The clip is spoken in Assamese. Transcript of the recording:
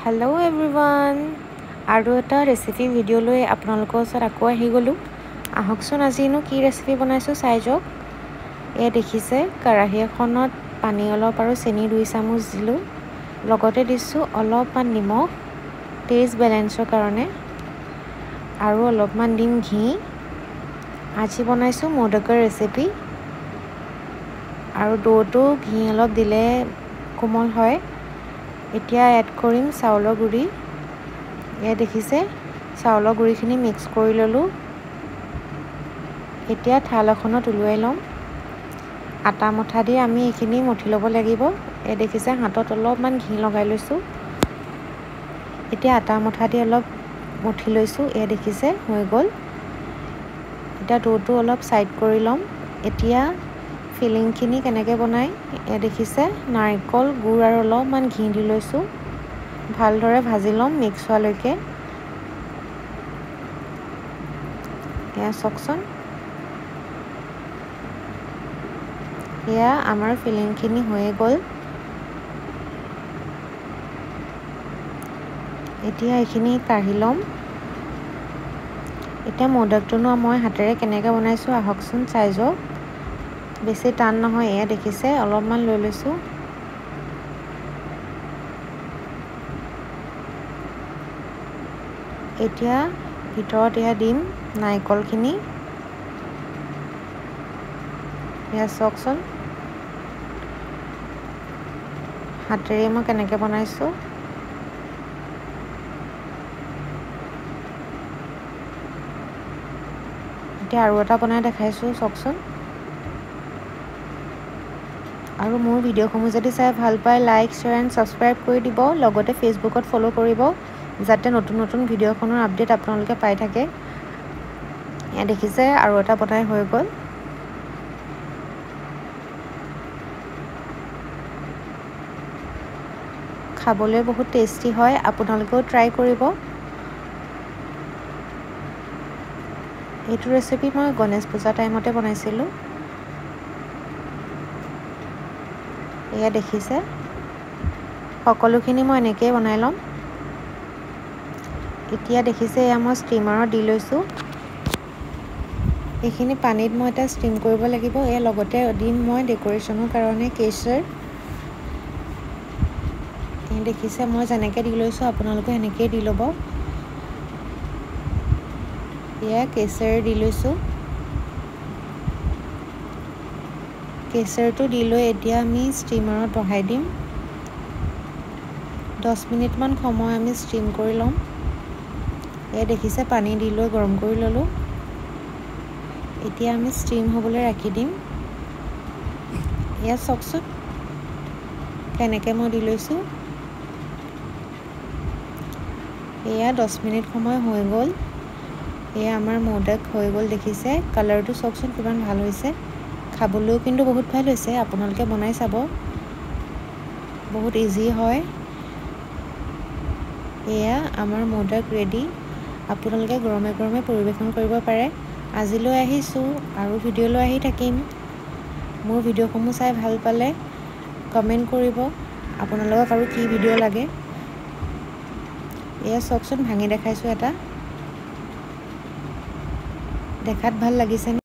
हेलो एवरीवन আৰু এটা ৰেচিপি ভিডিও লৈ আপোনালোকৰ ওচৰত আকৌ আহি গলো আহকচোন আজিনো কি ৰেচিপি বনাইছো চাই যাওক এ দেখিছে কেৰাহী এখনত পানী অলপ আৰু চেনি 2 চামুচ দিলো লগতে দিছো অলপমান নিমখ টেষ্ট বেলেন্সৰ কাৰণে আৰু অলপমান দিম ঘি আজি বনাইছো মোদকৰ ৰেচিপি আৰু ডোটো ঘি অলপ দিলে কোমল হয় এতিয়া এড কৰিম চাউলৰ গুড়ি এ দেখিছে চাউলৰ গুড়িখিনি মিক্স কৰি ললো এতিয়া থাল এখনত উলুৱাই লম আটা মঠা দি আমি এখিনি মঠি লব লাগিব এ দেখিছে হাতত অলপমান ঘি লগাই লৈছো এতিয়া আটা মঠা দি অলপ মঠি লৈছো এ দেখিছে হৈ গল এটা ডোটো অলপ সাইড কৰি লম এতিয়া ফিলিং খিনি কেনেকে বনাই এ দেখিছে নাৰিকল গুড় আৰু অলপমান ঘি দি লৈছো ভালদৰে ভাজি লম মিক্স হোৱালৈকে এয়া সকচোন এয়া আমাৰ ফিলিং খিনি হৈ গল এতিয়া এখিনি কাঢ়ি লম এতিয়া মোদকটোনো মই হাতেৰে কেনেকৈ বনাইছো আহকচোন চাই যাওক বেছি টান নহয় এয়া দেখিছে অলপমান লৈ লৈছো এতিয়া ভিতৰত এয়া দিম নাৰিকলখিনি এয়া সকচোন হাতেৰে মই কেনেকৈ বনাইছো এতিয়া আৰু এটা বনাই দেখাইছো সকচোন আৰু মোৰ ভিডিওসমূহ যদি চাই ভাল পায় লাইক শেয়াৰ এণ্ড সাবস্ক্ৰাইব কৰি দিব লগতে ফেসবুকত ফলো কৰিব যাতে নতুন নতুন ভিডিওখনৰ আপডেট আপোনালোকে পাই থাকে এ দেখিছে আৰু এটা বনাই হৈ গল খাবলৈ বহুত টেস্টি হয় আপোনালোকেও ট্ৰাই কৰিব এইটো ৰেচিপি মই গণেশ পূজা টাইমতে বনাইছিলো এয়া দেখিছে সকলোখিনি মই এনেকৈ বনাই লম এতিয়া দেখিছে এয়া মই ষ্টিমাৰত দি লৈছো এইখিনি পানীত মই এটা ষ্টিম কৰিব লাগিব এ লগতে দিম মই ডেকোৰেশ্যনৰ কাৰণে কেশৰ এই দেখিছে মই যেনেকৈ দি লৈছো আপোনালোকে এনেকৈ দি ল'ব এয়া কেশৰ দি লৈছো কেশৰটো দি লৈ এতিয়া আমি ষ্টিমাৰত বহাই দিম 10 মিনিট মান সময় আমি ষ্টিম কৰি লম এ দেখিছে পানী দি লৈ গৰম কৰি ললো এতিয়া আমি ষ্টিম হ'বলৈ ৰাখি দিম এয়া সকচোন কেনেকৈ মই দি লৈছো এয়া 10 মিনিট সময় হৈ গল এয়া আমাৰ মোদক হৈ গল দেখিছে কালাৰটো সকচোন কিমান ভাল হৈছে খাবলৈও কিন্তু বহুত ভাল হৈছে আপোনালোকে বনাই চাব বহুত ইজি হয় এয়া আমাৰ মোদক ৰেডি আপোনালোকে গৰমে গৰমে পৰিবেশন কৰিব পাৰে আজিলৈ আহিছো আৰু ভিডিও লৈ আহি থাকিম মোৰ ভিডিওসমূহ চাই ভাল পালে কমেন্ট কৰিব আপোনালোকক আৰু কি ভিডিও লাগে এয়া সকচোন ভাঙি দেখাইছো এটা দেখাত ভাল লাগিছে